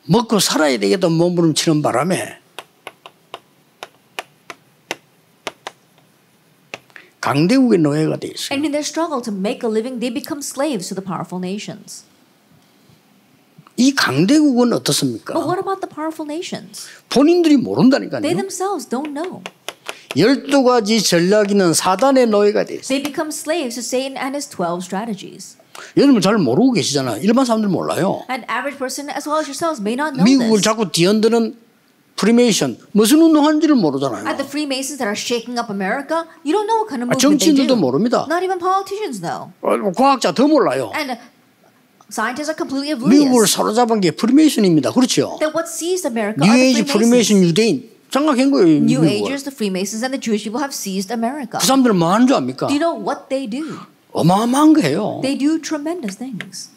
먹고 살아야 되겠다 몸부림치는 바람에 강대국의 노예가 돼 있어요. And in their struggle to make a living, they become slaves to the powerful nations. 이 강대국은 어떻습니까? But what about the powerful nations? 본인들이 They 모른다니까요. themselves don't know. 12가지 전략이는 사단의 노예가 돼 있어요. They become slaves to Satan and his 12 strategies. 여러분 잘 모르고 계시잖아요. 일반 사람들 몰라요. An average person as well as yourselves may not know 미국을 this. 자꾸 뒤흔드는 프리메이션 무슨 운동하는지를 모르잖아요. At the Freemasons that are shaking up America, you don't know what kind of movement they 정치인들도 do. 모릅니다. Not even politicians know. 과학자 더 몰라요. And scientists are completely 미국을 oblivious 사로잡은 게 프리메이션입니다. 그렇죠? that what seized America are the 뉴에이지 프리메이션 Freemasons. 유대인 장악한 거예요. New 미국을. Agers, the Freemasons, and the Jewish people have seized America. 그 사람들은 뭐 하는 줄 압니까? Do you know what they do? 어마어마한 거예요. They do tremendous things.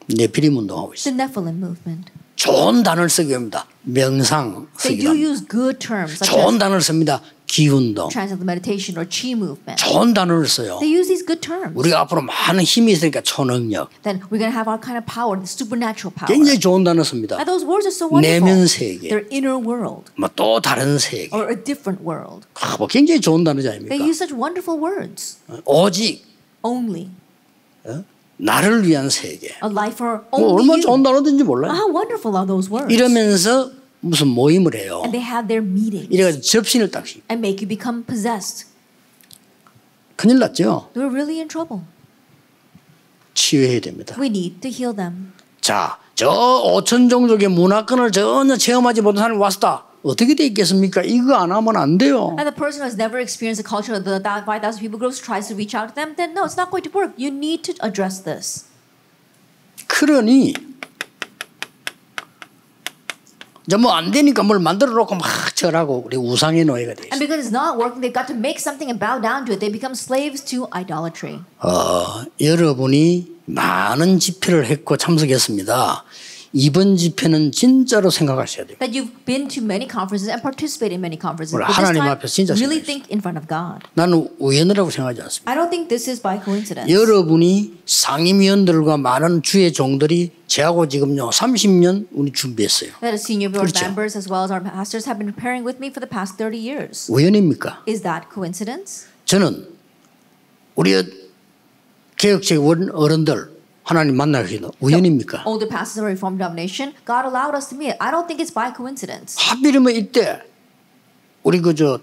네피림 운동하고 있어요. The Nephilim movement. 좋은 단어를 쓰게 합니다. 명상 They 쓰기도 do 합니다. use good terms such 좋은 as 단어를 씁니다. 기운동. transcendental meditation or chi movement. 좋은 단어를 써요. They use these good terms. 우리가 앞으로 많은 힘이 있으니까 초능력. Then we're going to have our kind of power, the supernatural power. 굉장히 좋은 단어 씁니다. And those words are so 내면 wonderful. 세계. Their inner world 뭐 또 다른 세계. or a different world. 뭐 굉장히 좋은 단어지 They 아닙니까? use such wonderful words. 오직 only. 나를 위한 세계. A life for 뭐 only 얼마나 you. 좋은 단어든지 몰라요. How wonderful are those words? 이러면서 무슨 모임을 해요. And they have their meetings 이래가지고 접신을 딱 씌. and make you become possessed. 큰일 났죠. We're really in trouble. 치유해야 됩니다. We need to heal them. 자, 저 5천 종족의 문화권을 전혀 체험하지 못한 사람이 왔다. 어떻게 돼 있겠습니까? 이거 안 하면 안 돼요. And the person who has never experienced the culture of the 5,000 people groups tries to reach out to them, then no, it's not going to work. You need to address this. 그러니 이제 뭐 안 되니까 뭘 만들어 놓고 막 절하고 우리 우상의 노예가 돼 있어요. And because it's not working, they've got to make something and bow down to it. They become slaves to idolatry. 여러분이 많은 집회를 했고 참석했습니다. 이번 집회는 진짜로 생각하셔야 돼요. That you've been to many conferences and participated in many conferences. 우리 But this 하나님 time, 앞에서 진짜 really 생각해요. think in front of God. 나는 우연이라고 생각하지 않습니다. I don't think this is by coincidence. 여러분이 상임위원들과 많은 주의 종들이 저하고 지금요 30년 우리 준비했어요. That is senior board 그렇죠. members as well as our pastors have been preparing with me for the past 30 years. 우연입니까? Is that coincidence? 저는 우리 개혁적 어른들 하나님 만나기는 우연입니까? Older pastors of a Reformed denomination, God allowed us to meet. I don't think it's by coincidence. 하필이면 이때 우리 그저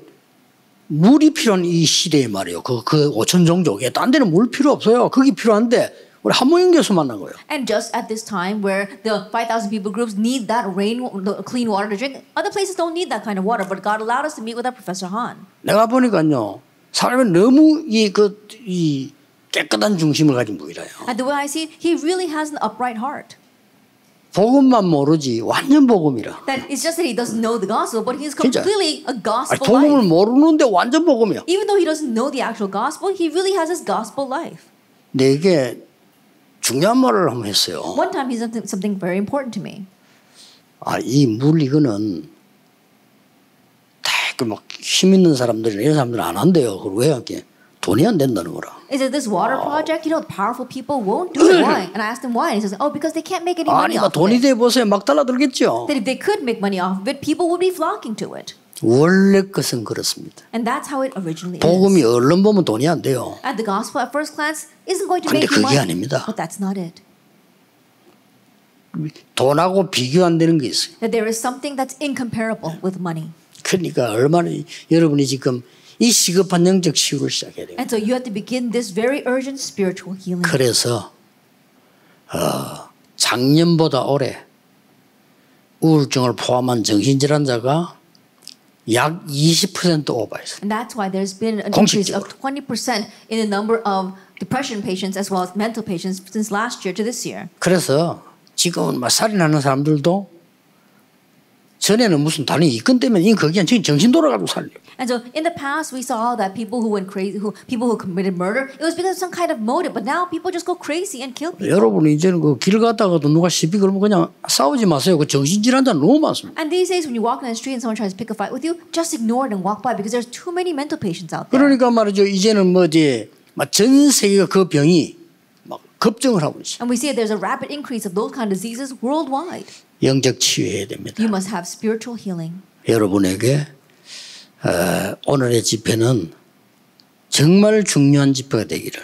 물이 필요한 이 시대에 말이에요. 그 5천 종족에 딴 데는 물 필요 없어요. 그게 필요한데 우리 한모형교수 만난 거예요. And just at this time where the 5,000 people groups need that the clean water to drink, other places don't need that kind of water. But God allowed us to meet with our Professor Han. 내가 보니까요 사람이 너무 이 깨끗한 중심을 가진 분이라요. And the way I see it, he really has an upright heart. 복음만 모르지 완전 복음이라. That it's just that he doesn't know the gospel, but he's 진짜. completely a gospel 복음을 life. 모르는데 완전 복음이야. Even though he doesn't know the actual gospel, he really has his gospel life. 내게 중요한 말을 한번 했어요. One time he said something very important to me. 이 물 이거는 막 힘 있는 사람들이나 이런 사람들은 안 한대요. 그걸 왜 할게? 돈이 안 된다는 거라. Is it this water project? You know, powerful people won't do it. Why? And I asked him why. And he says, oh, because they can't make any money 아니, off of 돈이 it. 돼 보세요. 막 달라들겠죠. That if they could make money off of it, people would be flocking to it. 원래 것은 그렇습니다. And that's how it originally 복음이 is. 얼른 보면 돈이 안 돼요. And the gospel at first glance isn't going to 근데 make you 그게 money. 아닙니다. But that's not it. 돈하고 비교 안 되는 게 있어요. That there is something that's incomparable with money. 그러니까 얼마나 여러분이 지금 이 시급한 영적 치유를 시작해야 돼요. And so you have to begin this very urgent spiritual healing. 그래서 작년보다 올해 우울증을 포함한 정신질환자가 약 20% 오버했어요. And that's why there's been an increase of 20% in the number of depression patients as well as mental patients since last year to this year. 그래서 지금은 막 살인하는 사람들도 전에는 무슨 다른 이건 때문에 거기 지금 정신 돌아가지고 살려. And so in the past we saw that people who went crazy, people who committed murder, it was because of some kind of motive. But now people just go crazy and kill people. 여러분이 이제는 그 길 갔다가도 누가 시비 걸면 그냥 싸우지 마세요. 그 정신질환자 너무 많습니다. And these days when you walk down the street and someone tries to pick a fight with you, just ignore it and walk by because there's too many mental patients out there. 그러니까 말이죠. 이제는 막 전 세계가 그 병이 막 급증을 하고 있어요. And we see that there's a rapid increase of those kind of diseases worldwide. 영적 치유해야 됩니다. You must have spiritual healing. 여러분에게 오늘의 집회는 정말 중요한 집회가 되기를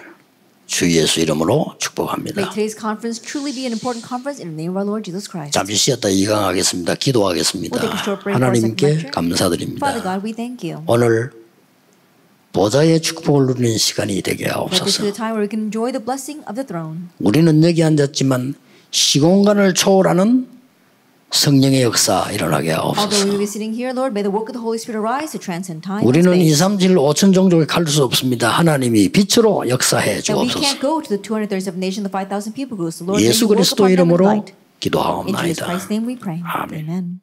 주 예수 이름으로 축복합니다. May today's conference truly be an important conference in the name of our Lord Jesus Christ. 잠시 쉬었다 이강하겠습니다. 기도하겠습니다. We'll take a short break for our second 하나님께 lecture. 감사드립니다. Father God, we thank you. 오늘 보좌의 축복을 누리는 시간이 되게 Let this be 하옵소서. the time where we can enjoy the blessing of the throne. 우리는 여기 앉았지만 시공간을 초월하는 성령의 역사 일어나게 Although 하옵소서. we will be sitting here, Lord, may the work of the Holy Spirit arise to transcend time and 우리는 space. 2, 3, 7, 5천 종족에 갈 수 없습니다. 하나님이 빛으로 역사해 That we 주옵소서. can't go to the 237 nations, the 5,000 people groups. The Lord, may 예수 you work 그리스도 upon them with 이름으로 light. In Jesus 기도하옵나이다. Christ's name we pray. 아멘. Amen.